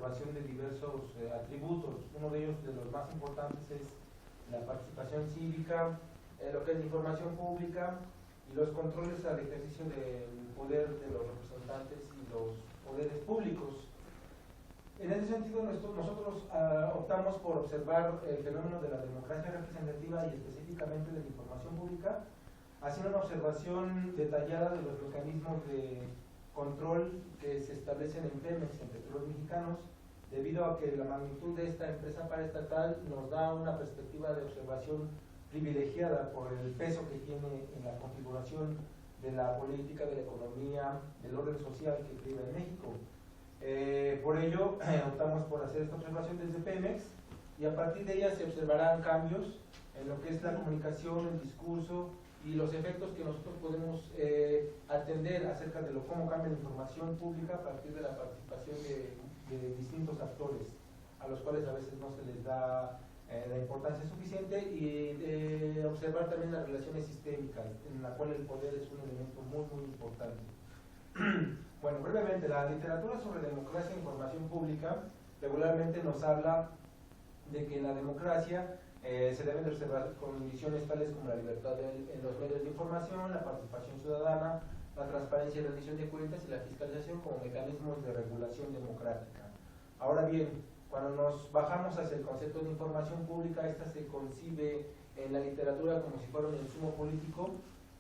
observación de diversos atributos. Uno de ellos, de los más importantes, es la participación cívica, lo que es la información pública y los controles al ejercicio del poder de los representantes y los poderes públicos. En ese sentido, nosotros optamos por observar el fenómeno de la democracia representativa y específicamente de la información pública, haciendo una observación detallada de los mecanismos de control que se establecen en Pemex, en Petróleos Mexicanos, debido a que la magnitud de esta empresa paraestatal nos da una perspectiva de observación privilegiada por el peso que tiene en la configuración de la política, de la economía, del orden social que priva en México. Por ello, optamos por hacer esta observación desde Pemex y a partir de ella se observarán cambios en lo que es la comunicación, el discurso y los efectos que nosotros podemos atender acerca de cómo cambia la información pública a partir de la participación de distintos actores, a los cuales a veces no se les da la importancia suficiente, y observar también las relaciones sistémicas, en la cual el poder es un elemento muy, muy importante. Bueno, brevemente, la literatura sobre democracia e información pública regularmente nos habla de que la democracia se deben de observar condiciones tales como la libertad en los medios de información, la participación ciudadana, la transparencia y rendición de cuentas y la fiscalización como mecanismos de regulación democrática. Ahora bien, cuando nos bajamos hacia el concepto de información pública, esta se concibe en la literatura como si fuera un insumo político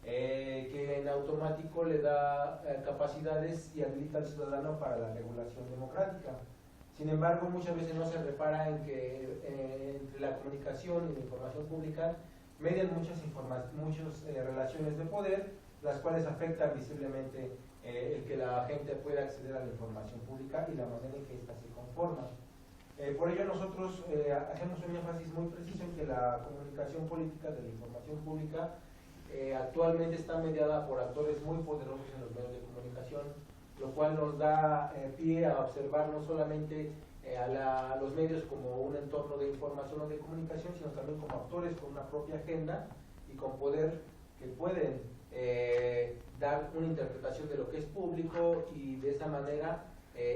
que en automático le da capacidades y habilita al ciudadano para la regulación democrática. Sin embargo, muchas veces no se repara en que entre la comunicación y la información pública median muchas relaciones de poder, las cuales afectan visiblemente el que la gente pueda acceder a la información pública y la manera en que ésta se conforma. Por ello nosotros hacemos un énfasis muy preciso en que la comunicación política de la información pública actualmente está mediada por actores muy poderosos en los medios de comunicación, lo cual nos da pie a observar no solamente a los medios como un entorno de información o de comunicación, sino también como actores con una propia agenda y con poder que pueden dar una interpretación de lo que es público y de esa manera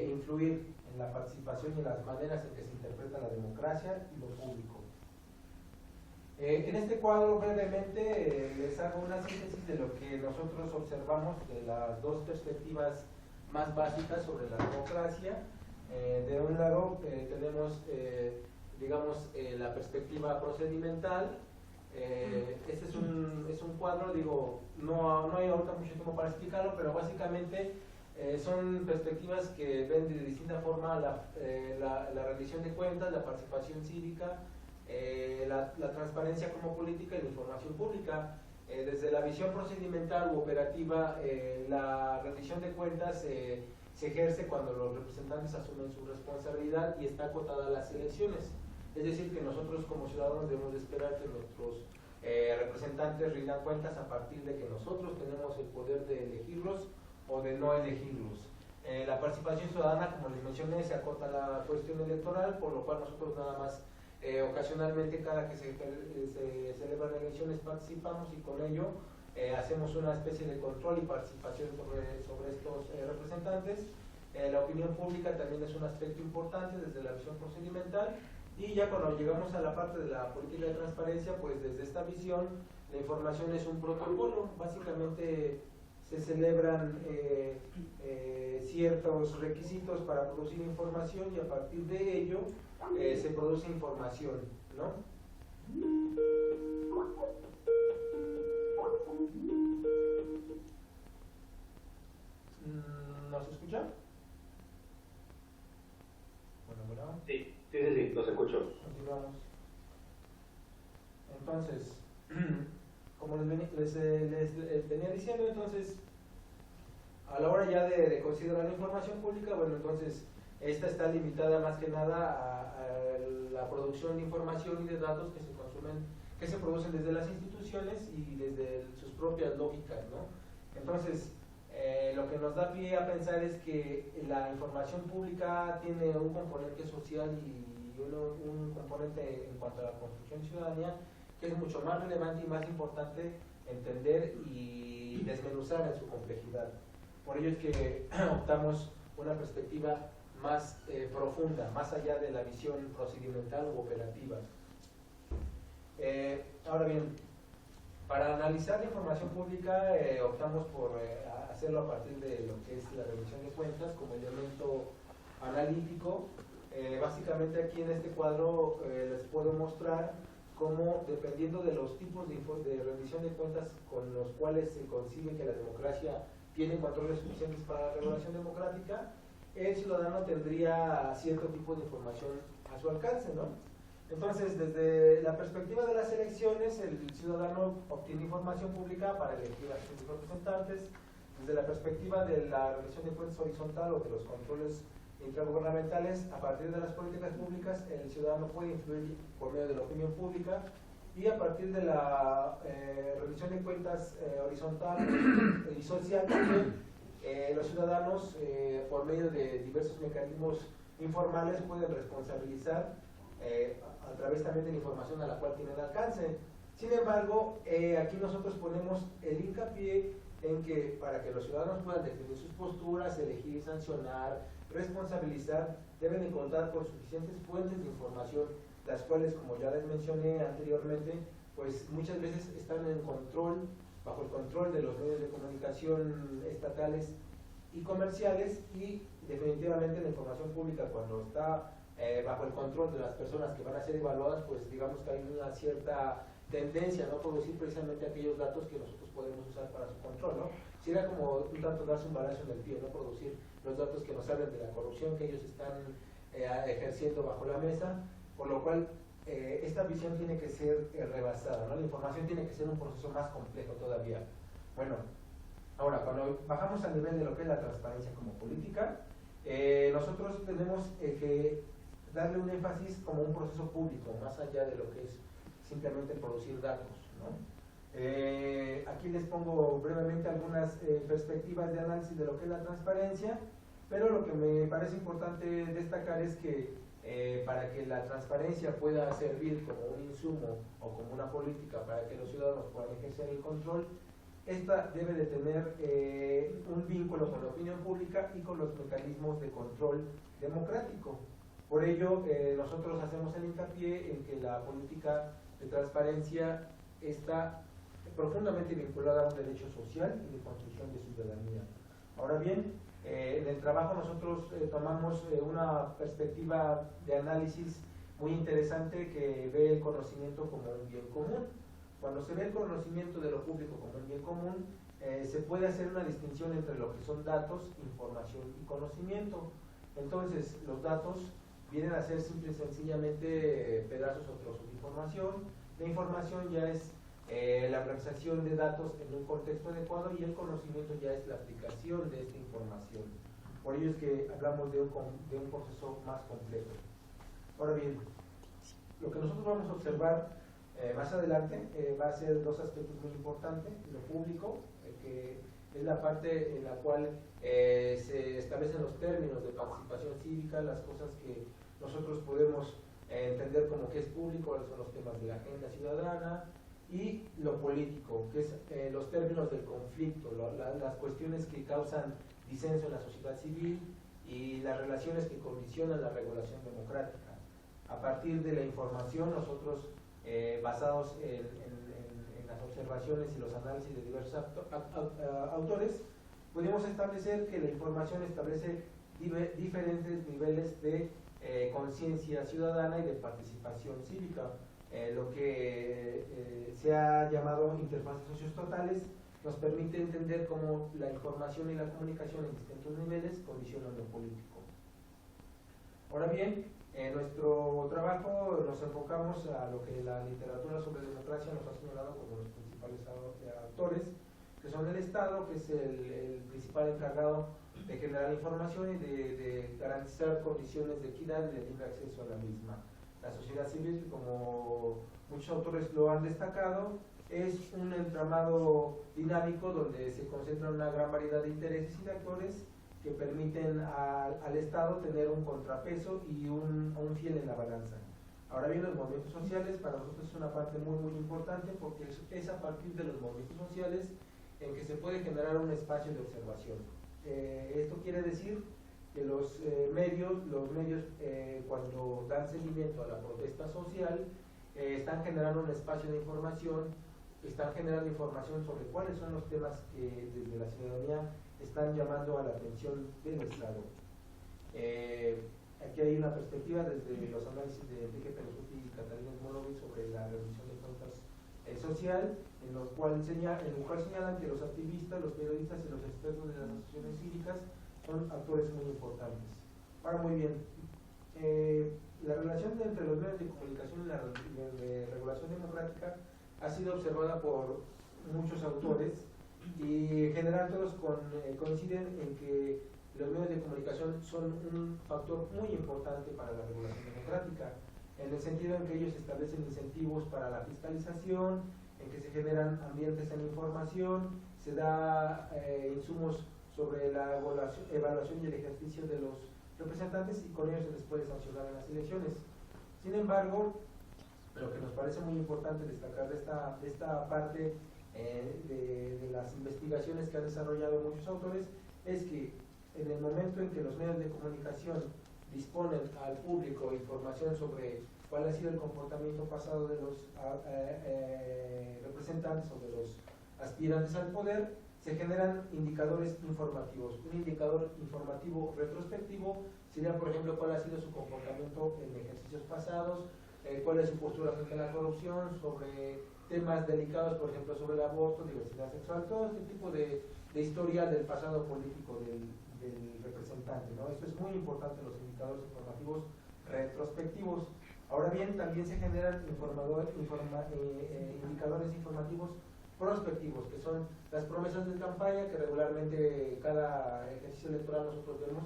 influir en la participación y en las maneras en que se interpreta la democracia y lo público. En este cuadro brevemente les hago una síntesis de lo que nosotros observamos de las dos perspectivas más básicas sobre la democracia. De un lado tenemos digamos la perspectiva procedimental. Este es un cuadro, digo, no hay ahorita mucho tiempo para explicarlo, pero básicamente son perspectivas que ven de distinta forma la rendición de cuentas, la participación cívica, la transparencia como política y la información pública. Desde la visión procedimental u operativa, la rendición de cuentas se ejerce cuando los representantes asumen su responsabilidad y está acotada a las elecciones. Es decir, que nosotros como ciudadanos debemos de esperar que nuestros representantes rindan cuentas a partir de que nosotros tenemos el poder de elegirlos o de no elegirlos. La participación ciudadana, como les mencioné, se acota a la cuestión electoral, por lo cual nosotros nada más ocasionalmente cada que se celebran elecciones participamos y con ello hacemos una especie de control y participación sobre estos representantes. La opinión pública también es un aspecto importante desde la visión procedimental, y ya cuando llegamos a la parte de la política de transparencia, pues desde esta visión la información es un protocolo. Básicamente se celebran ciertos requisitos para producir información y a partir de ello se produce información, ¿no? ¿Nos escucha? Bueno. Sí, los escucho. Continuamos. Entonces, como les venía diciendo, entonces, a la hora ya de considerar la información pública, bueno, entonces, esta está limitada más que nada a la producción de información y de datos que se producen desde las instituciones y desde sus propias lógicas, ¿no? Entonces, lo que nos da pie a pensar es que la información pública tiene un componente social y un componente en cuanto a la construcción ciudadanía que es mucho más relevante y más importante entender y desmenuzar en su complejidad. Por ello es que optamos una perspectiva más profunda, más allá de la visión procedimental u operativa. Ahora bien, para analizar la información pública optamos por hacerlo a partir de lo que es la rendición de cuentas como elemento analítico. Básicamente aquí en este cuadro les puedo mostrar cómo, dependiendo de los tipos de rendición de cuentas con los cuales se concibe que la democracia tiene controles suficientes para la regulación democrática, el ciudadano tendría cierto tipo de información a su alcance, ¿no? Entonces, desde la perspectiva de las elecciones, el ciudadano obtiene información pública para elegir a sus representantes. Desde la perspectiva de la rendición de cuentas horizontal o de los controles intergubernamentales, a partir de las políticas públicas, el ciudadano puede influir por medio de la opinión pública, y a partir de la rendición de cuentas horizontal y social también, los ciudadanos, por medio de diversos mecanismos informales, pueden responsabilizar a través también de la información a la cual tienen alcance. Sin embargo, aquí nosotros ponemos el hincapié en que para que los ciudadanos puedan definir sus posturas, elegir y sancionar, responsabilizar, deben de contar con suficientes fuentes de información, las cuales, como ya les mencioné anteriormente, pues muchas veces están en control, bajo el control de los medios de comunicación estatales y comerciales, y definitivamente la información pública, cuando está bajo el control de las personas que van a ser evaluadas, pues digamos que hay una cierta tendencia a no producir precisamente aquellos datos que nosotros podemos usar para su control, ¿no? Sería como un tanto darse un balazo en el pie, no producir los datos que nos hablan de la corrupción que ellos están ejerciendo bajo la mesa, por lo cual esta visión tiene que ser rebasada, ¿no? La información tiene que ser un proceso más complejo todavía. Bueno, ahora, cuando bajamos al nivel de lo que es la transparencia como política, nosotros tenemos que darle un énfasis como un proceso público, más allá de lo que es simplemente producir datos, ¿no? Aquí les pongo brevemente algunas perspectivas de análisis de lo que es la transparencia, pero lo que me parece importante destacar es que para que la transparencia pueda servir como un insumo o como una política para que los ciudadanos puedan ejercer el control, esta debe de tener un vínculo con la opinión pública y con los mecanismos de control democrático. Por ello, nosotros hacemos el hincapié en que la política de transparencia está profundamente vinculada a un derecho social y de construcción de ciudadanía. Ahora bien, en el trabajo nosotros tomamos una perspectiva de análisis muy interesante que ve el conocimiento como un bien común. Cuando se ve el conocimiento de lo público como un bien común, se puede hacer una distinción entre lo que son datos, información y conocimiento. Entonces, los datos vienen a ser simple y sencillamente pedazos o trozos de información. La información ya es la organización de datos en un contexto adecuado, y el conocimiento ya es la aplicación de esta información. Por ello es que hablamos de un proceso más complejo. Ahora bien, lo que nosotros vamos a observar más adelante va a ser dos aspectos muy importantes: lo público, que es la parte en la cual se establecen los términos de participación cívica, las cosas que nosotros podemos entender como que es público, cuáles son los temas de la agenda ciudadana, y lo político, que es los términos del conflicto, las cuestiones que causan disenso en la sociedad civil y las relaciones que condicionan la regulación democrática. A partir de la información, nosotros, basados en las observaciones y los análisis de diversos autores, podemos establecer que la información establece diferentes niveles de conciencia ciudadana y de participación cívica. Lo que se ha llamado interfaces sociototales nos permite entender cómo la información y la comunicación en distintos niveles condicionan lo político. Ahora bien, en nuestro trabajo nos enfocamos a lo que la literatura sobre democracia nos ha señalado como los principales actores, que son el Estado, que es el principal encargado de generar información y de garantizar condiciones de equidad y de libre acceso a la misma. La sociedad civil, como muchos autores lo han destacado, es un entramado dinámico donde se concentra una gran variedad de intereses y de actores que permiten al Estado tener un contrapeso y un fiel en la balanza. Ahora bien, los movimientos sociales para nosotros es una parte muy importante, porque es a partir de los movimientos sociales en que se puede generar un espacio de observación. Esto quiere decir que los medios cuando dan seguimiento a la protesta social, están generando un espacio de información, están generando información sobre cuáles son los temas que desde la ciudadanía están llamando a la atención del Estado. Aquí hay una perspectiva desde los análisis de Enrique Perosuti y Catalina Smolovic sobre la reducción de cuentas social, en el cual señalan que los activistas, los periodistas y los expertos de las asociaciones cívicas son actores muy importantes. Ahora, muy bien, la relación entre los medios de comunicación y la regulación democrática ha sido observada por muchos autores y en general todos coinciden en que los medios de comunicación son un factor muy importante para la regulación democrática, en el sentido en que ellos establecen incentivos para la fiscalización, en que se generan ambientes en información, se da insumos sobre la evaluación y el ejercicio de los representantes y con ellos se les puede sancionar en las elecciones. Sin embargo, lo que nos parece muy importante destacar de esta parte de las investigaciones que han desarrollado muchos autores es que en el momento en que los medios de comunicación disponen al público información sobre cuál ha sido el comportamiento pasado de los representantes o de los aspirantes al poder, se generan indicadores informativos. Un indicador informativo retrospectivo sería, por ejemplo, cuál ha sido su comportamiento en ejercicios pasados, cuál es su postura frente a la corrupción, sobre temas delicados, por ejemplo, sobre el aborto, diversidad sexual, todo este tipo de historia del pasado político del representante, ¿no? Esto es muy importante en los indicadores informativos retrospectivos. Ahora bien, también se generan indicadores informativos prospectivos, que son las promesas de campaña que regularmente cada ejercicio electoral nosotros vemos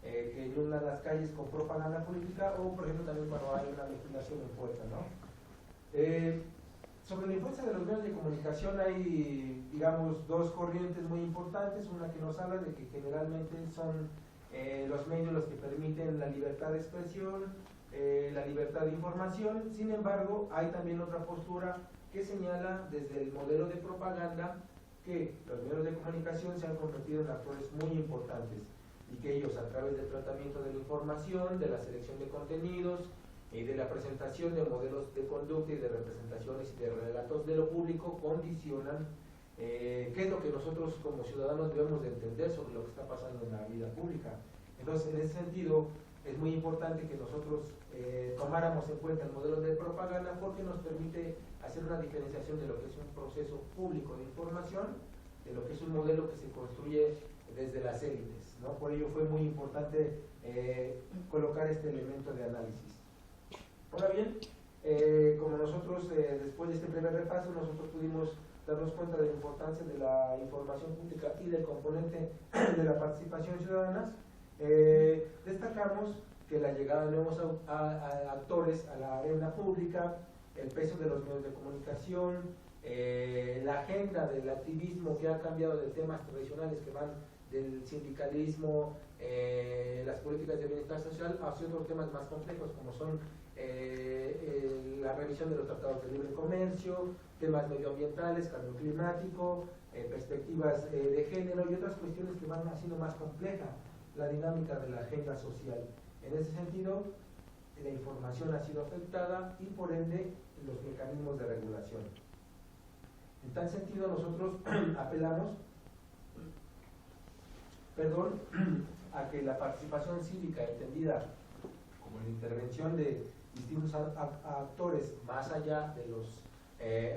que inundan las calles con propaganda política, o por ejemplo también cuando hay una legislación en fuerza, ¿no? Sobre la influencia de los medios de comunicación hay, digamos, dos corrientes muy importantes. Una que nos habla de que generalmente son los medios los que permiten la libertad de expresión, la libertad de información. Sin embargo, hay también otra postura que señala desde el modelo de propaganda que los medios de comunicación se han convertido en actores muy importantes y que ellos, a través del tratamiento de la información, de la selección de contenidos y de la presentación de modelos de conducta y de representaciones y de relatos de lo público, condicionan qué es lo que nosotros como ciudadanos debemos de entender sobre lo que está pasando en la vida pública. Entonces, en ese sentido, es muy importante que nosotros tomáramos en cuenta el modelo de propaganda, porque nos permite hacer una diferenciación de lo que es un proceso público de información, de lo que es un modelo que se construye desde las élites, ¿no? Por ello fue muy importante colocar este elemento de análisis. Ahora bien, como nosotros después de este primer repaso, nosotros pudimos darnos cuenta de la importancia de la información pública y del componente de la participación ciudadana, destacamos que la llegada de nuevos actores a la arena pública, el peso de los medios de comunicación, la agenda del activismo que ha cambiado de temas tradicionales que van del sindicalismo, las políticas de bienestar social, hacia otros temas más complejos como son la revisión de los tratados de libre comercio, temas medioambientales, cambio climático, perspectivas de género y otras cuestiones que van haciendo más compleja la dinámica de la agenda social. En ese sentido, la información ha sido afectada y por ende los mecanismos de regulación. En tal sentido, nosotros apelamos a que la participación cívica, entendida como la intervención de distintos actores más allá de los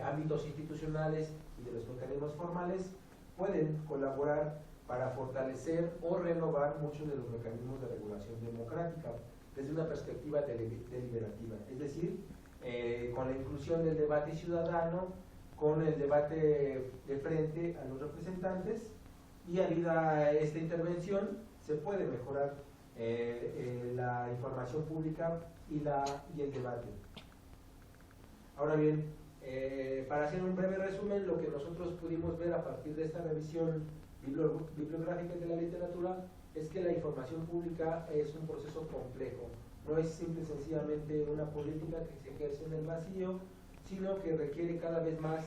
ámbitos institucionales y de los mecanismos formales, pueden colaborar para fortalecer o renovar muchos de los mecanismos de regulación democrática desde una perspectiva deliberativa, es decir, con la inclusión del debate ciudadano, con el debate de frente a los representantes, y a esta intervención se puede mejorar la información pública y el debate. Ahora bien, para hacer un breve resumen, lo que nosotros pudimos ver a partir de esta revisión bibliográfica de la literatura es que la información pública es un proceso complejo, no es simple y sencillamente una política que se ejerce en el vacío, sino que requiere cada vez más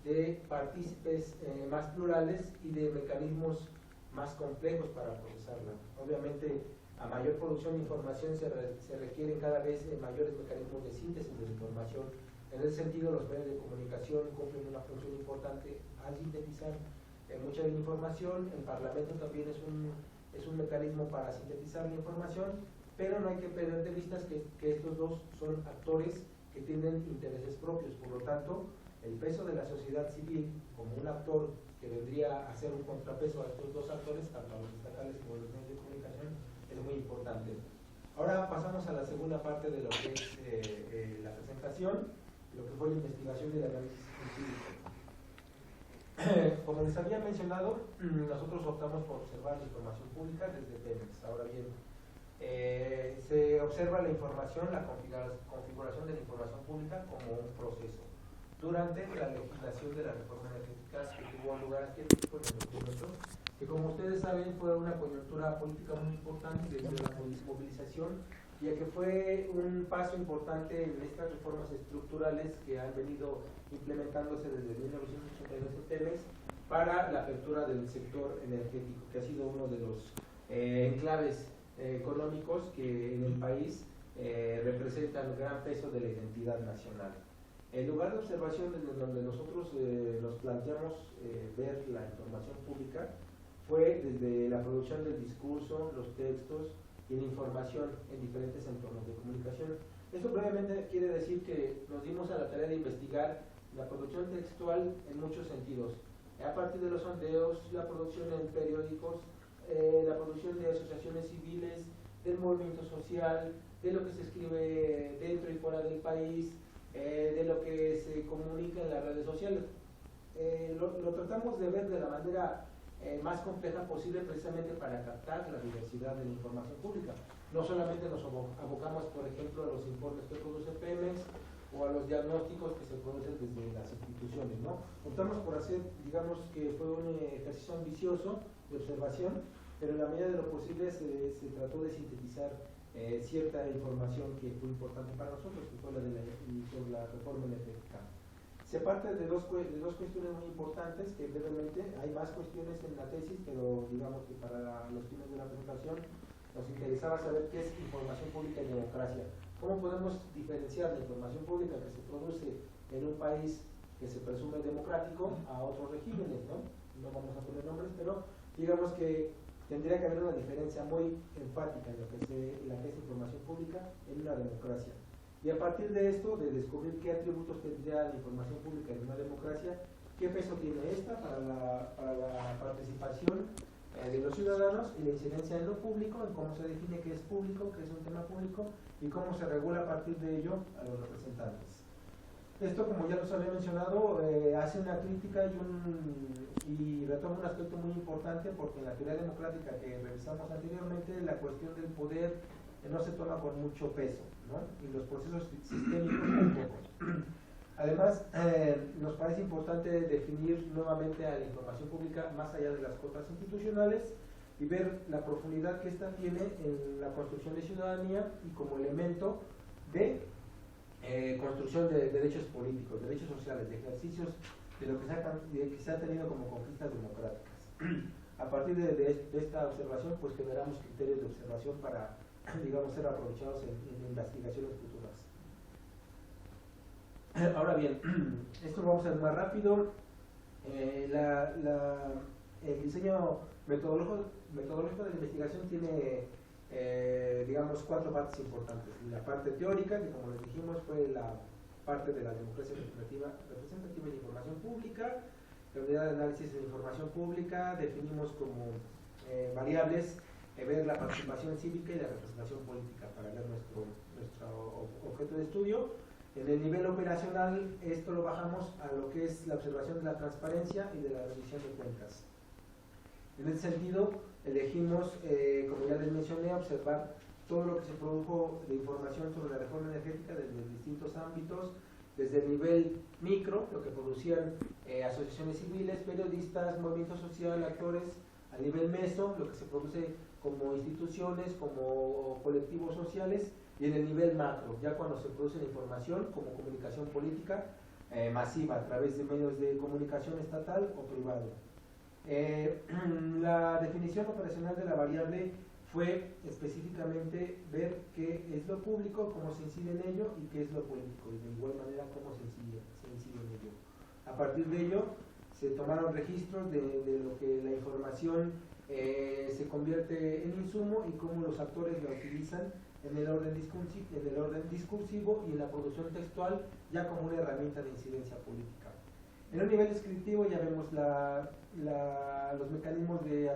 de partícipes más plurales y de mecanismos más complejos para procesarla. Obviamente, a mayor producción de información se requieren cada vez mayores mecanismos de síntesis de la información. En ese sentido, los medios de comunicación cumplen una función importante al sintetizar mucha información. El Parlamento también es un mecanismo para sintetizar la información, pero no hay que perder de vista que estos dos son actores que tienen intereses propios. Por lo tanto, el peso de la sociedad civil como un actor que vendría a ser un contrapeso a estos dos actores, tanto a los estatales como a los medios de comunicación, es muy importante. Ahora pasamos a la segunda parte de lo que es la presentación, lo que fue la investigación y el análisis científico. Como les había mencionado, nosotros optamos por observar la información pública desde Pemex. Ahora bien, se observa la información, la configuración de la información pública como un proceso. Durante la legislación de la reforma energética que tuvo lugar aquí en México en el documento, que como ustedes saben fue una coyuntura política muy importante desde la movilización, ya que fue un paso importante en estas reformas estructurales que han venido implementándose desde 1982 en Pemex para la apertura del sector energético, que ha sido uno de los enclaves económicos que en el país representan un gran peso de la identidad nacional. El lugar de observación desde donde nosotros nos planteamos ver la información pública fue desde la producción del discurso, los textos y la información en diferentes entornos de comunicación. Esto brevemente quiere decir que nos dimos a la tarea de investigar la producción textual en muchos sentidos, a partir de los sondeos, la producción en periódicos, la producción de asociaciones civiles, del movimiento social, de lo que se escribe dentro y fuera del país, de lo que se comunica en las redes sociales. Lo tratamos de ver de la manera más compleja posible, precisamente para captar la diversidad de la información pública. No solamente nos abocamos, por ejemplo, a los informes que produce Pemex o a los diagnósticos que se producen desde las instituciones, ¿no? Optamos por hacer, digamos que fue un ejercicio ambicioso de observación, pero en la medida de lo posible se trató de sintetizar cierta información que fue importante para nosotros, que fue la de sobre la reforma energética. Se parte de dos cuestiones muy importantes, que brevemente, hay más cuestiones en la tesis, pero digamos que para los fines de la presentación nos interesaba saber qué es información pública y democracia. ¿Cómo podemos diferenciar la información pública que se produce en un país que se presume democrático a otros regímenes, ¿no? No vamos a poner nombres, pero digamos que tendría que haber una diferencia muy enfática en lo que es información pública en una democracia. Y a partir de esto, de descubrir qué atributos tendría la información pública en una democracia, qué peso tiene esta para la participación de los ciudadanos y la incidencia en lo público, en cómo se define qué es público, qué es un tema público y cómo se regula a partir de ello a los representantes. Esto, como ya los había mencionado, hace una crítica y retoma un aspecto muy importante, porque en la teoría democrática que revisamos anteriormente, la cuestión del poder no se toma con mucho peso, ¿no? Y los procesos sistémicos tampoco. Además, nos parece importante definir nuevamente a la información pública más allá de las cotas institucionales y ver la profundidad que ésta tiene en la construcción de ciudadanía y como elemento de construcción de derechos políticos, derechos sociales, de ejercicios de lo que se ha tenido como conquistas democráticas. A partir de esta observación, pues generamos criterios de observación para, digamos, ser aprovechados en investigaciones futuras. Ahora bien, esto lo vamos a ver más rápido. El diseño metodológico de la investigación tiene, digamos, 4 partes importantes. La parte teórica, que como les dijimos fue la parte de la democracia representativa y la información pública. La unidad de análisis de la información pública definimos como variables ver la participación cívica y la representación política para ver nuestro objeto de estudio. En el nivel operacional, esto lo bajamos a lo que es la observación de la transparencia y de la rendición de cuentas. En ese sentido, elegimos, como ya les mencioné, observar todo lo que se produjo de información sobre la reforma energética desde distintos ámbitos, desde el nivel micro, lo que producían asociaciones civiles, periodistas, movimiento social, actores, a nivel meso, lo que se produce como instituciones, como colectivos sociales, y en el nivel macro, ya cuando se produce la información como comunicación política masiva a través de medios de comunicación estatal o privado. La definición operacional de la variable fue específicamente ver qué es lo público, cómo se incide en ello y qué es lo político, y de igual manera cómo se incide en ello. A partir de ello se tomaron registros de lo que la información se convierte en insumo y cómo los actores la utilizan en el orden discursivo y en la producción textual ya como una herramienta de incidencia política. En un nivel descriptivo ya vemos los mecanismos de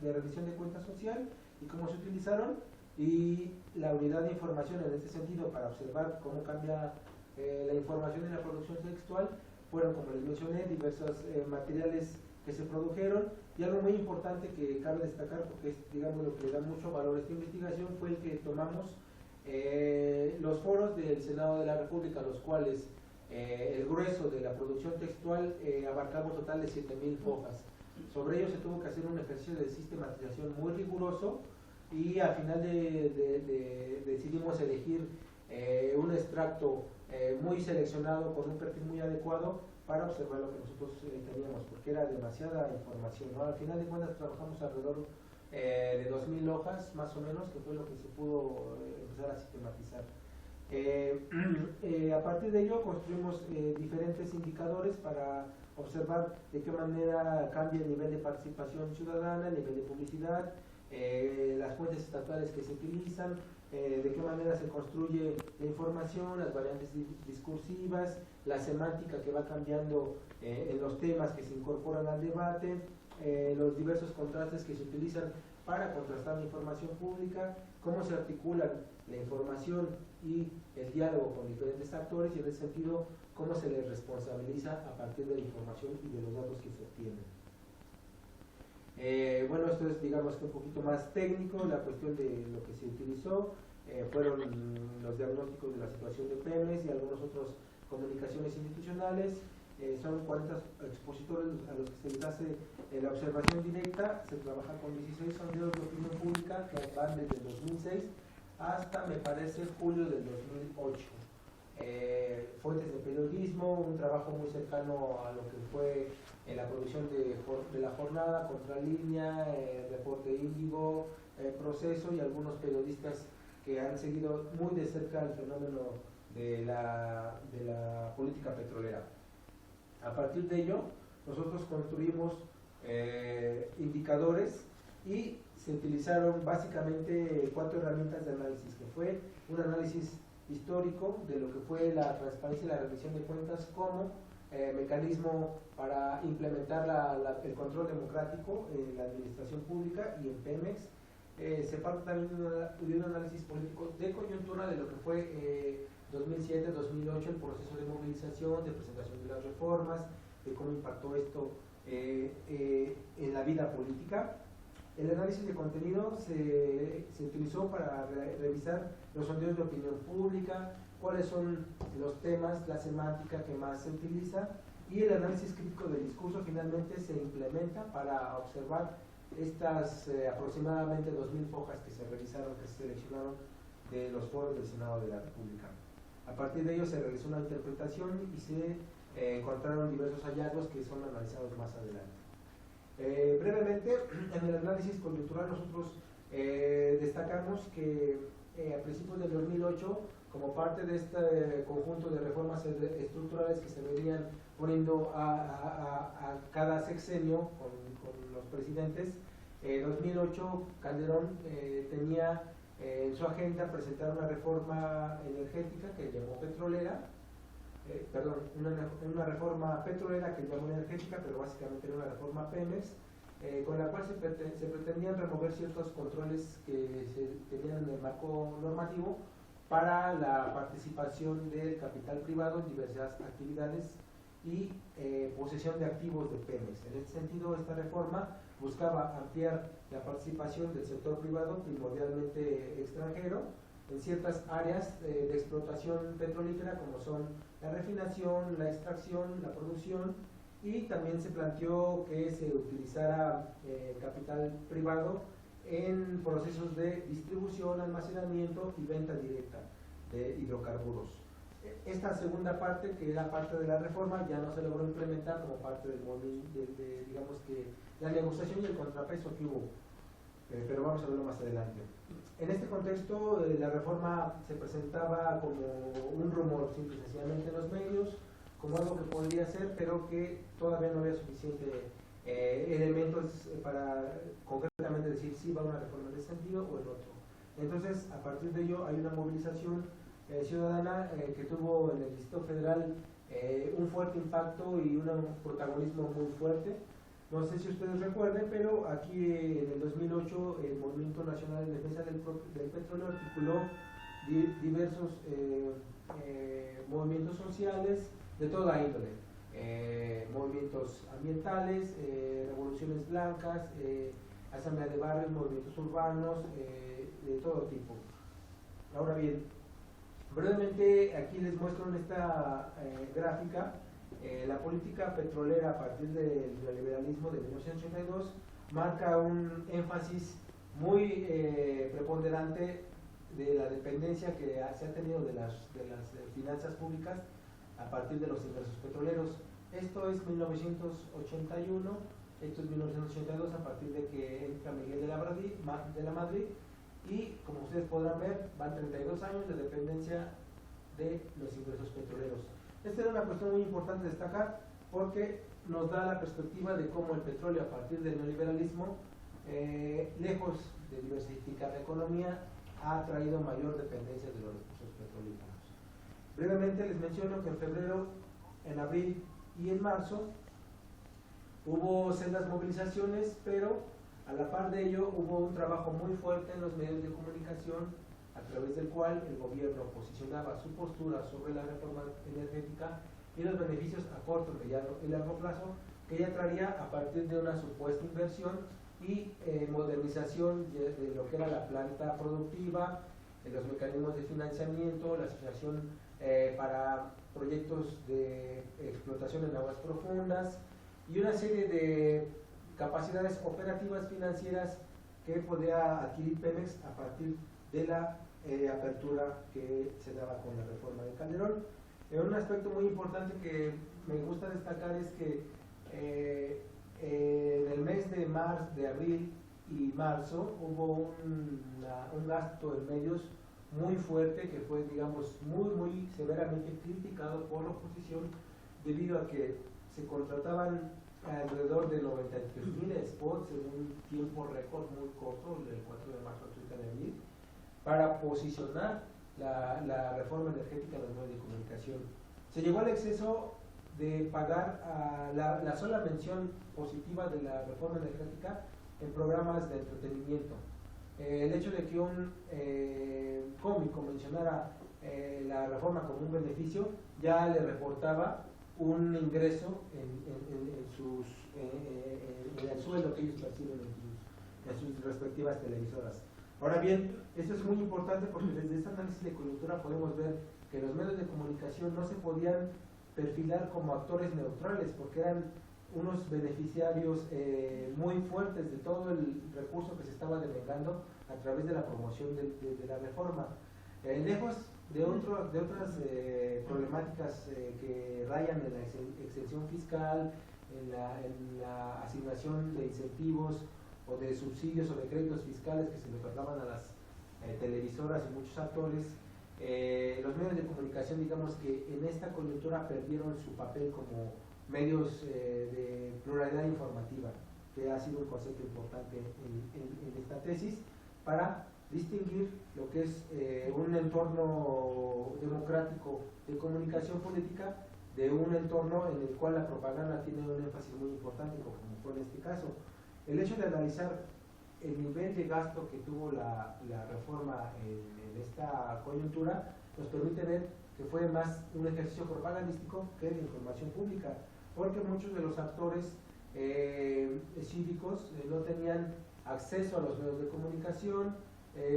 de rendición de cuenta social y cómo se utilizaron, y la unidad de información en este sentido para observar cómo cambia la información en la producción textual fueron, como les mencioné, diversos materiales que se produjeron, y algo muy importante que cabe destacar, porque es, digamos, lo que le da mucho valor a esta investigación, fue el que tomamos los foros del Senado de la República, los cuales el grueso de la producción textual abarcaba un total de 7,000 hojas. Sobre ello se tuvo que hacer un ejercicio de sistematización muy riguroso, y al final decidimos elegir un extracto muy seleccionado con un perfil muy adecuado para observar lo que nosotros teníamos, porque era demasiada información, ¿no? Al final de cuentas trabajamos alrededor de 2,000 hojas más o menos, que fue lo que se pudo empezar a sistematizar. A partir de ello construimos diferentes indicadores para observar de qué manera cambia el nivel de participación ciudadana, el nivel de publicidad, las fuentes estatales que se utilizan, de qué manera se construye la información, las variantes discursivas, la semántica que va cambiando en los temas que se incorporan al debate, los diversos contrastes que se utilizan para contrastar la información pública, cómo se articulan la información y el diálogo con diferentes actores, y en ese sentido cómo se les responsabiliza a partir de la información y de los datos que se obtienen. Bueno, esto es, digamos, que un poquito más técnico. La cuestión de lo que se utilizó fueron los diagnósticos de la situación de PEMES y algunos otros comunicaciones institucionales. Son 40 expositores a los que se les hace la observación directa. Se trabaja con 16 sondeos de opinión pública que van desde el 2006 hasta, me parece, julio del 2008. Fuentes de periodismo, un trabajo muy cercano a lo que fue la producción de la jornada, Contralínea, Reporte Índigo, Proceso, y algunos periodistas que han seguido muy de cerca el fenómeno de la política petrolera. A partir de ello, nosotros construimos indicadores, y se utilizaron básicamente 4 herramientas de análisis, que fue un análisis histórico de lo que fue la transparencia y la rendición de cuentas como mecanismo para implementar el control democrático en la administración pública y en Pemex. Se parte también de un análisis político de coyuntura de lo que fue 2007-2008, el proceso de movilización, de presentación de las reformas, de cómo impactó esto en la vida política. El análisis de contenido se utilizó para revisar los sondeos de opinión pública, cuáles son los temas, la semántica que más se utiliza, y el análisis crítico del discurso finalmente se implementa para observar estas aproximadamente 2,000 hojas que se revisaron, que se seleccionaron de los foros del Senado de la República. A partir de ello se realizó una interpretación y se encontraron diversos hallazgos que son analizados más adelante. Brevemente, en el análisis coyuntural nosotros destacamos que a principios del 2008, como parte de este conjunto de reformas estructurales que se venían poniendo a cada sexenio con los presidentes, 2008 Calderón tenía en su agenda presentar una reforma energética que llamó petrolera, una reforma petrolera que llamó energética, pero básicamente era una reforma Pemex, con la cual se pretendían remover ciertos controles que se tenían en el marco normativo para la participación del capital privado en diversas actividades y posesión de activos de Pemex. En este sentido, esta reforma buscaba ampliar la participación del sector privado, primordialmente extranjero, en ciertas áreas de explotación petrolífera, como son la refinación, la extracción, la producción, y también se planteó que se utilizara capital privado en procesos de distribución, almacenamiento y venta directa de hidrocarburos. esta segunda parte, que era parte de la reforma, ya no se logró implementar como parte del movimiento, digamos que la negociación y el contrapeso que hubo, pero vamos a verlo más adelante. En este contexto, la reforma se presentaba como un rumor, simple y sencillamente en los medios, como algo que podría ser, pero que todavía no había suficiente elementos para concretamente decir si va una reforma en ese sentido o en otro. Entonces, a partir de ello, hay una movilización ciudadana que tuvo en el Distrito Federal un fuerte impacto y un protagonismo muy fuerte. No sé si ustedes recuerden, pero aquí en el 2008 el Movimiento Nacional en Defensa del Petróleo articuló diversos movimientos sociales de toda índole, movimientos ambientales, revoluciones blancas, asamblea de barrios, movimientos urbanos, de todo tipo. Ahora bien, brevemente aquí les muestro en esta gráfica la política petrolera a partir del neoliberalismo de 1982 marca un énfasis muy preponderante de la dependencia que se ha tenido de las finanzas públicas a partir de los ingresos petroleros. Esto es 1981, esto es 1982 a partir de que entra Miguel de la Madrid y como ustedes podrán ver van 32 años de dependencia de los ingresos petroleros. Esta era una cuestión muy importante de destacar porque nos da la perspectiva de cómo el petróleo a partir del neoliberalismo, lejos de diversificar la economía, ha traído mayor dependencia de los recursos petrolíferos. Brevemente les menciono que en febrero, en abril y en marzo hubo sendas movilizaciones, pero a la par de ello hubo un trabajo muy fuerte en los medios de comunicación a través del cual el gobierno posicionaba su postura sobre la reforma energética y los beneficios a corto, mediano y largo plazo que ella traería a partir de una supuesta inversión y modernización de lo que era la planta productiva, los mecanismos de financiamiento, la asociación para proyectos de explotación en aguas profundas y una serie de capacidades operativas financieras que podía adquirir Pemex a partir de la apertura que se daba con la reforma de Calderón. Un aspecto muy importante que me gusta destacar es que en el mes de abril y marzo hubo un gasto en medios muy fuerte que fue, digamos, muy severamente criticado por la oposición debido a que se contrataban alrededor de 93,000 spots en un tiempo récord muy corto, el 4 de marzo a 30 de abril, para posicionar la reforma energética en los medios de comunicación. Se llegó al exceso de pagar la sola mención positiva de la reforma energética en programas de entretenimiento. El hecho de que un cómico mencionara la reforma como un beneficio ya le reportaba un ingreso en el sueldo que ellos perciben en sus respectivas televisoras. Ahora bien, esto es muy importante porque desde este análisis de coyuntura podemos ver que los medios de comunicación no se podían perfilar como actores neutrales porque eran unos beneficiarios muy fuertes de todo el recurso que se estaba devengando a través de la promoción de la reforma. Lejos de otras problemáticas que rayan en la exención fiscal, en la asignación de incentivos o de subsidios o de créditos fiscales que se le otorgaban a las televisoras y muchos actores, los medios de comunicación, digamos que en esta coyuntura perdieron su papel como medios de pluralidad informativa, que ha sido un concepto importante en esta tesis, para distinguir lo que es un entorno democrático de comunicación política de un entorno en el cual la propaganda tiene un énfasis muy importante, como fue en este caso. El hecho de analizar el nivel de gasto que tuvo la reforma en esta coyuntura nos permite ver que fue más un ejercicio propagandístico que de información pública, porque muchos de los actores cívicos no tenían acceso a los medios de comunicación.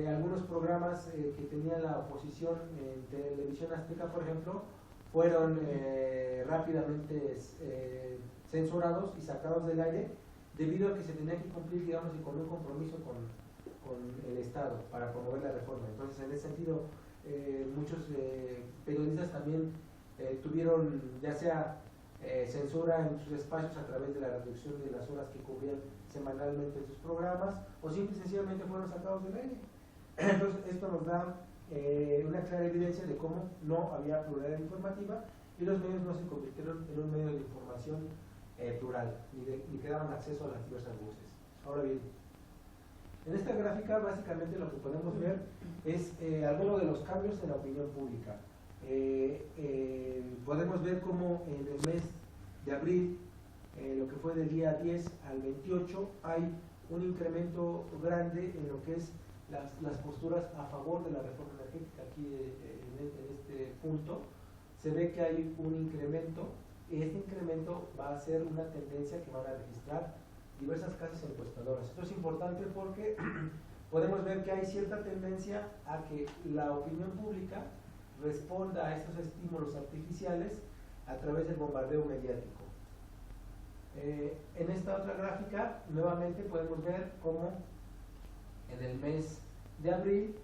Algunos programas que tenía la oposición en Televisión Azteca, por ejemplo, fueron rápidamente censurados y sacados del aire debido a que se tenía que cumplir, digamos, con un compromiso con el Estado para promover la reforma. Entonces, en ese sentido, muchos periodistas también tuvieron ya sea censura en sus espacios a través de la reducción de las horas que cubrían semanalmente en sus programas, o simple y sencillamente fueron sacados del aire. Entonces esto nos da una clara evidencia de cómo no había pluralidad informativa y los medios no se convirtieron en un medio de información plural, ni que daban acceso a las diversas voces. Ahora bien, en esta gráfica básicamente lo que podemos ver es algunos de los cambios en la opinión pública. Podemos ver cómo en el mes de abril, lo que fue del día 10 al 28, hay un incremento grande en lo que es las posturas a favor de la reforma energética. Aquí en este punto se ve que hay un incremento, y este incremento va a ser una tendencia que van a registrar diversas casas encuestadoras. Esto es importante porque podemos ver que hay cierta tendencia a que la opinión pública responda a estos estímulos artificiales a través del bombardeo mediático. En esta otra gráfica, nuevamente podemos ver cómo en el mes de abril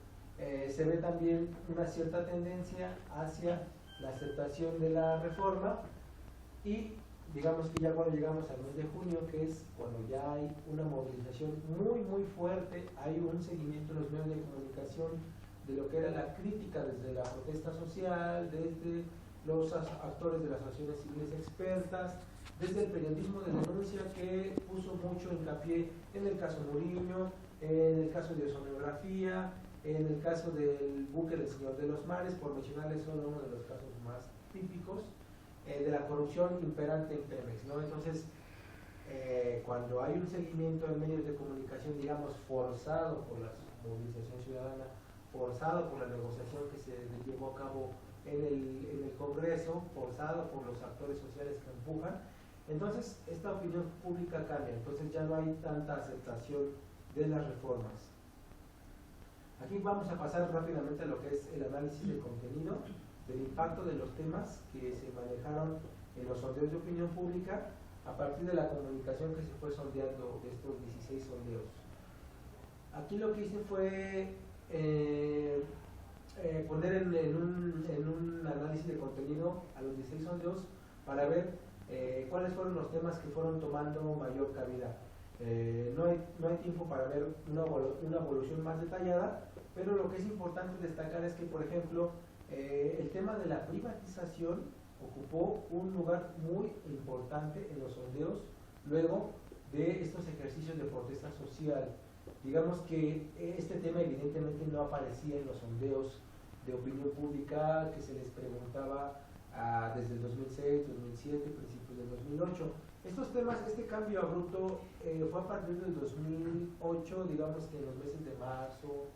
se ve también una cierta tendencia hacia la aceptación de la reforma, y digamos que ya cuando llegamos al mes de junio, que es cuando ya hay una movilización muy fuerte, hay un seguimiento en los medios de comunicación de lo que era la crítica desde la protesta social, desde los actores de las asociaciones civiles expertas, desde el periodismo de denuncia que puso mucho hincapié en el caso Muriño, en el caso de oceanografía, en el caso del buque del Señor de los Mares, por mencionarles solo uno de los casos más típicos, de la corrupción imperante en Pemex, ¿no? Entonces, cuando hay un seguimiento en medios de comunicación, digamos, forzado por la movilización ciudadana, forzado por la negociación que se llevó a cabo en el Congreso, forzado por los actores sociales que empujan, entonces esta opinión pública cambia, entonces ya no hay tanta aceptación de las reformas. Aquí vamos a pasar rápidamente a lo que es el análisis de contenido, del impacto de los temas que se manejaron en los sondeos de opinión pública a partir de la comunicación que se fue sondeando de estos 16 sondeos. Aquí lo que hice fue poner en un análisis de contenido a los 16 sondeos para ver cuáles fueron los temas que fueron tomando mayor cabida. No hay tiempo para ver una evolución más detallada, pero lo que es importante destacar es que, por ejemplo, el tema de la privatización ocupó un lugar muy importante en los sondeos luego de estos ejercicios de protesta social. Digamos que este tema evidentemente no aparecía en los sondeos de opinión pública que se les preguntaba desde el 2006, 2007, principios del 2008. Estos temas, este cambio abrupto fue a partir del 2008, digamos que en los meses de marzo,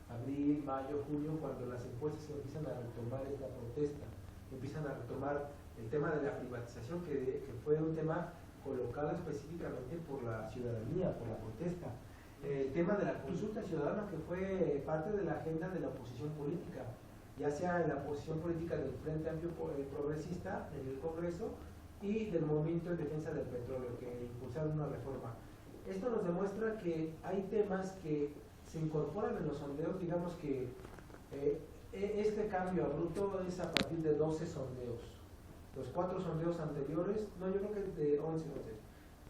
abril, mayo, junio, cuando las encuestas empiezan a retomar esta protesta, empiezan a retomar el tema de la privatización, que fue un tema colocado específicamente por la ciudadanía, por la protesta. El tema de la consulta ciudadana, que fue parte de la agenda de la oposición política, ya sea en la oposición política del Frente Amplio Progresista en el Congreso y del Movimiento en Defensa del Petróleo, que impulsaron una reforma. Esto nos demuestra que hay temas que se incorporan en los sondeos. Digamos que este cambio abrupto es a partir de 12 sondeos. Los 4 sondeos anteriores, no, yo creo que de 11.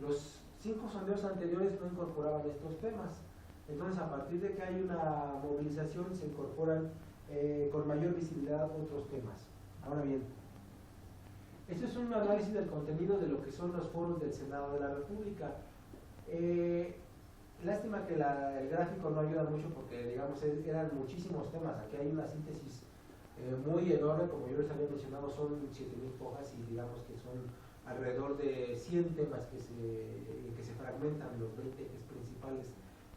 Los 5 sondeos anteriores no incorporaban estos temas. Entonces, a partir de que hay una movilización, se incorporan con mayor visibilidad otros temas. Ahora bien, esto es un análisis del contenido de lo que son los foros del Senado de la República. Lástima que el gráfico no ayuda mucho porque, digamos, eran muchísimos temas. Aquí hay una síntesis muy enorme, como yo les había mencionado, son 7.000 hojas y digamos que son alrededor de 100 temas que se fragmentan en los 20 ejes principales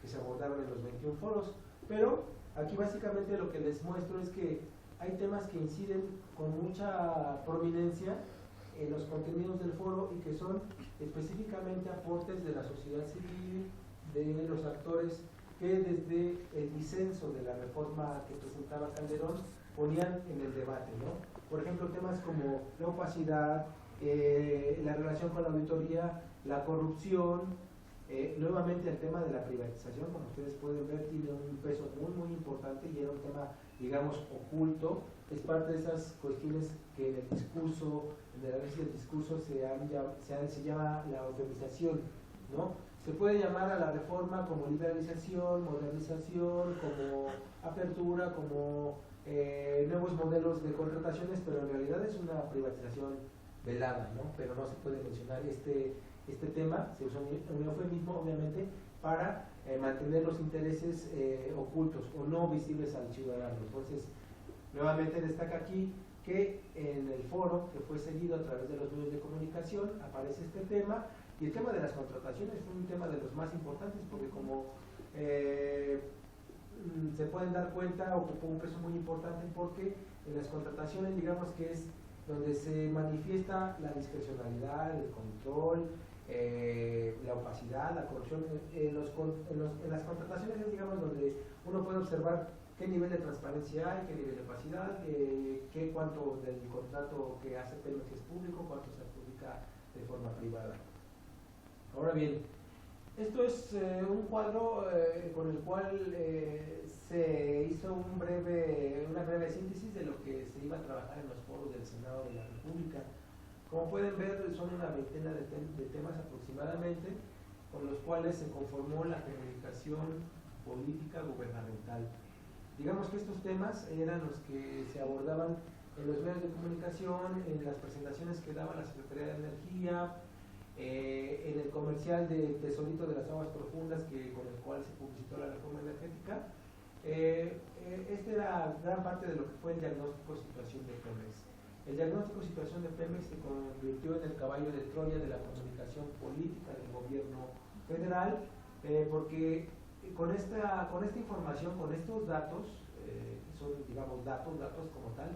que se abordaron en los 21 foros. Pero aquí básicamente lo que les muestro es que hay temas que inciden con mucha prominencia en los contenidos del foro y que son específicamente aportes de la sociedad civil, de los actores que desde el disenso de la reforma que presentaba Calderón ponían en el debate, ¿no? Por ejemplo, temas como la opacidad, la relación con la auditoría, la corrupción, Nuevamente el tema de la privatización, como ustedes pueden ver, tiene un peso muy importante y era un tema, digamos, oculto. Es parte de esas cuestiones que en el discurso, en el análisis del discurso se llama la autorización, ¿no? Se puede llamar a la reforma como liberalización, modernización, como apertura, como nuevos modelos de contrataciones, pero en realidad es una privatización velada, ¿no? Pero no se puede mencionar este tema, se usa un eufemismo obviamente para mantener los intereses ocultos o no visibles al ciudadano. Entonces, nuevamente destaca aquí que en el foro que fue seguido a través de los medios de comunicación aparece este tema, y el tema de las contrataciones fue un tema de los más importantes porque como se pueden dar cuenta, ocupó un peso muy importante porque en las contrataciones digamos que es donde se manifiesta la discrecionalidad, el control, la opacidad, la corrupción. En las contrataciones es, digamos, donde uno puede observar qué nivel de transparencia hay, qué nivel de opacidad, cuánto del contrato que hace Pemex es público, cuánto se adjudica de forma privada. Ahora bien, esto es un cuadro con el cual se hizo una breve síntesis de lo que se iba a trabajar en los foros del Senado de la República. Como pueden ver, son una veintena de temas aproximadamente, con los cuales se conformó la comunicación política gubernamental. Digamos que estos temas eran los que se abordaban en los medios de comunicación, en las presentaciones que daba la Secretaría de Energía, en el comercial de Tesorito de las Aguas Profundas con el cual se publicitó la reforma energética. Este era gran parte de lo que fue el diagnóstico de situación de Pemex. El diagnóstico de situación de Pemex se convirtió en el caballo de Troya de la comunicación política del gobierno federal, porque con esta información, con estos datos, que son, digamos, datos como tal,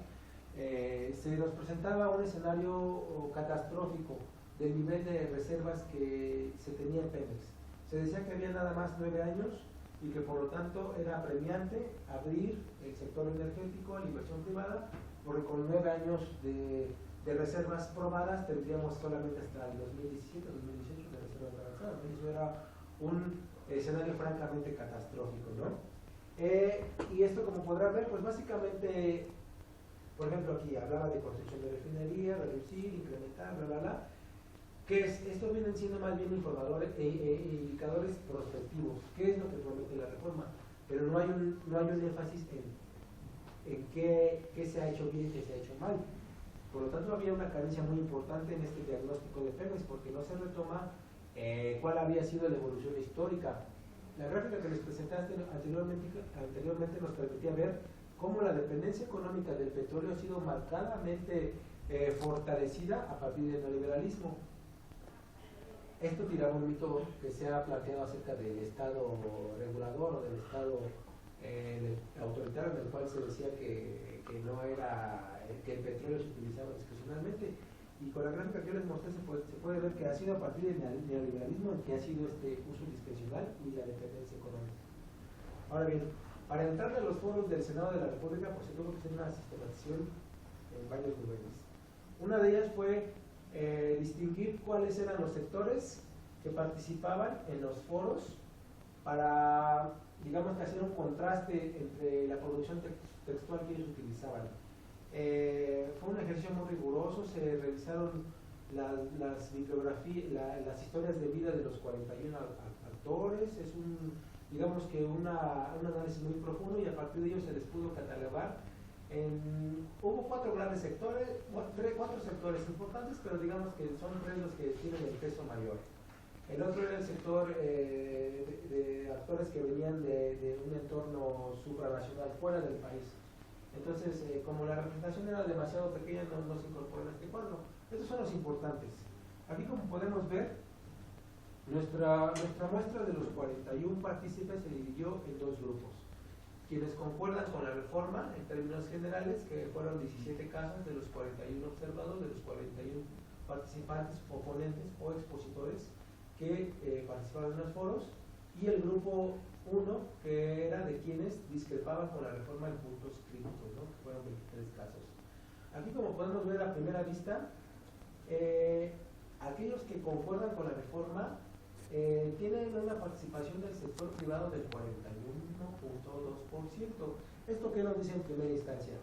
se nos presentaba un escenario catastrófico del nivel de reservas que se tenía en Pemex. Se decía que había nada más 9 años y que por lo tanto era apremiante abrir el sector energético a la inversión privada, porque con 9 años de reservas probadas tendríamos solamente hasta el 2017, 2018 de reservas avanzadas. Eso era un escenario francamente catastrófico, ¿no? Y esto, como podrán ver, pues básicamente, por ejemplo, aquí hablaba de construcción de refinería, reducir, incrementar, que estos vienen siendo más bien informadores indicadores prospectivos. ¿Qué es lo que promete la reforma? Pero no hay un énfasis en qué se ha hecho bien y qué se ha hecho mal. Por lo tanto, había una carencia muy importante en este diagnóstico de Pemex, porque no se retoma cuál había sido la evolución histórica. La gráfica que les presenté anteriormente nos permitía ver cómo la dependencia económica del petróleo ha sido marcadamente fortalecida a partir del neoliberalismo. Esto tiraba un mito que se ha planteado acerca del Estado regulador o del Estado autoritario, en el cual se decía que el petróleo se utilizaba discrecionalmente. Y con la gráfica que yo les mostré se puede ver que ha sido a partir del neoliberalismo en que ha sido este uso discrecional y la dependencia económica. Ahora bien, para entrar a los foros del Senado de la República, pues se tuvo que hacer una sistematización en varios niveles. Una de ellas fue distinguir cuáles eran los sectores que participaban en los foros para, digamos, que hacer un contraste entre la producción textual que ellos utilizaban. Fue un ejercicio muy riguroso, se revisaron las historias de vida de los 41 autores, es digamos que un análisis muy profundo, y a partir de ello se les pudo catalogar. Hubo 4 grandes sectores, 4 sectores importantes, pero digamos que son 3 los que tienen el peso mayor. El otro era el sector de actores que venían de un entorno supranacional fuera del país. Entonces, como la representación era demasiado pequeña, no se incorporó en este cuadro. Estos son los importantes. Aquí, como podemos ver, nuestra muestra de los 41 partícipes se dividió en 2 grupos. Quienes concuerdan con la reforma en términos generales, que fueron 17 casos de los 41 observados, de los 41 participantes, oponentes o expositores que participaron en los foros, y el grupo 1, que era de quienes discrepaban con la reforma en puntos críticos, ¿no? Que fueron 23 casos. Aquí, como podemos ver a primera vista, aquellos que concuerdan con la reforma tienen una participación del sector privado del 41.2%. ¿Esto qué nos dice en primera instancia?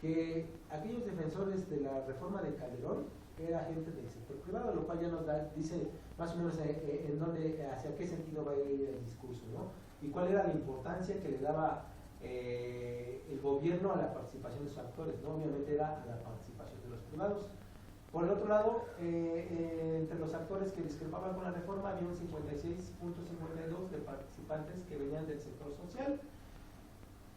Que aquellos defensores de la reforma de Calderón era gente del sector privado, lo cual ya nos dice más o menos en dónde, hacia qué sentido va a ir el discurso, ¿no? Y cuál era la importancia que le daba el gobierno a la participación de sus actores, ¿no? Obviamente era a la participación de los privados. Por el otro lado, entre los actores que discrepaban con la reforma había un 56.52 de participantes que venían del sector social.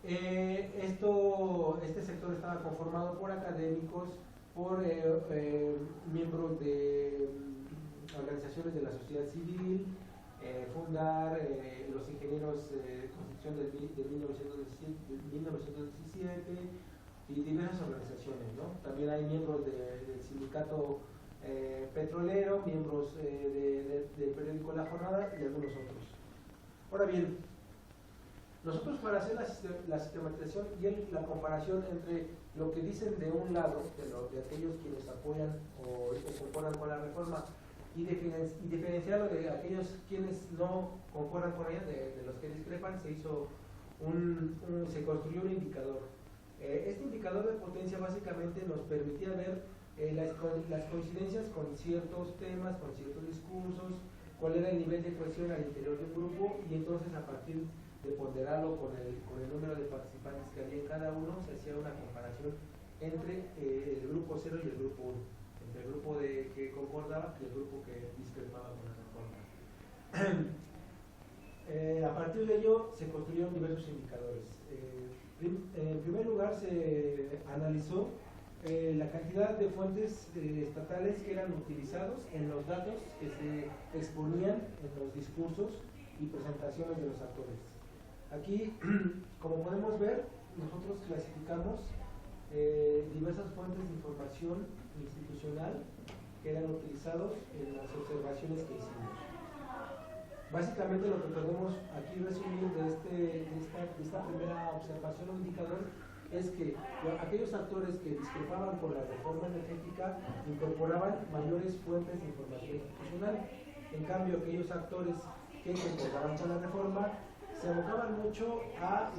Este sector estaba conformado por académicos, por miembros de organizaciones de la sociedad civil, Fundar, los ingenieros de construcción de 1917 y diversas organizaciones, ¿no? También hay miembros del sindicato petrolero, miembros del periódico La Jornada y algunos otros. Ahora bien, nosotros para hacer la sistematización y la comparación entre lo que dicen de un lado, de aquellos quienes apoyan o concuerdan con la reforma, y diferenciarlo de aquellos quienes no concuerdan con ella, de los que discrepan, se construyó un indicador. Este indicador de potencia básicamente nos permitía ver las coincidencias con ciertos temas, con ciertos discursos, cuál era el nivel de cohesión al interior del grupo, y entonces a partir de ponderarlo con el número de participantes que había en cada uno, se hacía una comparación entre el grupo 0 y el grupo 1, entre el grupo que concordaba y el grupo que discrepaba con la reforma. A partir de ello se construyeron diversos indicadores. En primer lugar se analizó la cantidad de fuentes estatales que eran utilizados en los datos que se exponían en los discursos y presentaciones de los actores. Aquí, como podemos ver, nosotros clasificamos diversas fuentes de información institucional que eran utilizados en las observaciones que hicimos. Básicamente lo que podemos aquí resumir de esta primera observación o indicador es que aquellos actores que discrepaban con la reforma energética incorporaban mayores fuentes de información institucional. En cambio, aquellos actores que concordaban con la reforma se abocaban mucho a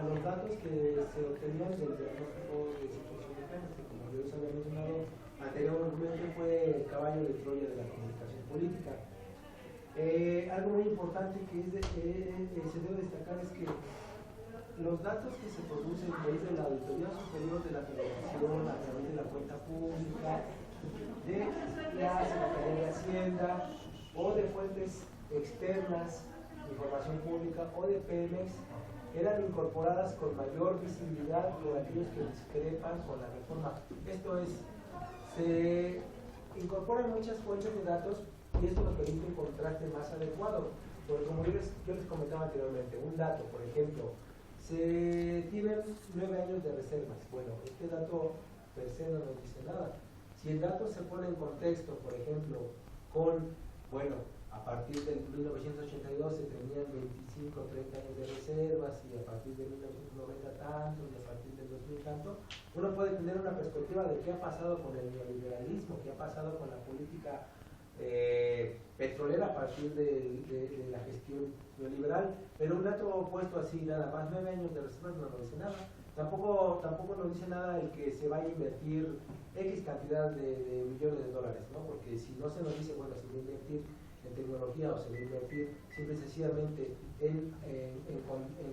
los datos que se obtenían del diagnóstico de situación de temas, que como yo les había mencionado anteriormente fue el caballo de Troya de la comunicación política. Algo muy importante que se debe destacar es que los datos que se producen desde la Auditoría Superior de la Federación a través de la cuenta pública, de la Secretaría de Hacienda o de fuentes externas, información pública o de Pemex, eran incorporadas con mayor visibilidad por aquellos que discrepan con la reforma. Esto es, se incorporan muchas fuentes de datos y esto nos permite un contraste más adecuado. Porque como yo les comentaba anteriormente, un dato, por ejemplo, se tienen 9 años de reservas. Bueno, este dato per se no nos dice nada. Si el dato se pone en contexto, por ejemplo, con, bueno, a partir del 1982 se tenían 25 o 30 años de reservas y a partir de 1990 tanto y a partir del 2000 tanto, uno puede tener una perspectiva de qué ha pasado con el neoliberalismo, qué ha pasado con la política petrolera a partir de la gestión neoliberal, pero un dato puesto así, nada más, 9 años de reservas no nos dice nada. Tampoco nos dice nada el que se vaya a invertir X cantidad de millones de dólares, ¿no? Porque si no se nos dice, bueno, se va a invertir en tecnología o se va a invertir simple y sencillamente en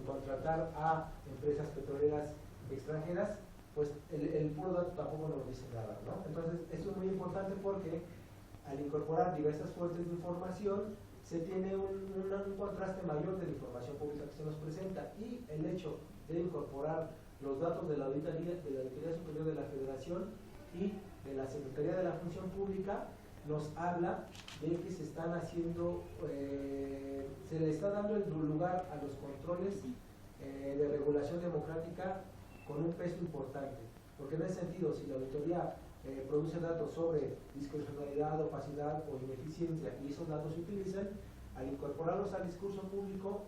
contratar a empresas petroleras extranjeras, pues el puro dato tampoco nos dice nada, ¿no? Entonces, esto es muy importante porque al incorporar diversas fuentes de información se tiene un contraste mayor de la información pública que se nos presenta, y el hecho de incorporar los datos de la Auditoría Superior de la Federación y de la Secretaría de la Función Pública nos habla de que se están haciendo, se le está dando el lugar a los controles de regulación democrática con un peso importante, porque en ese sentido, si la auditoría produce datos sobre discrecionalidad, opacidad o ineficiencia y esos datos se utilizan, al incorporarlos al discurso público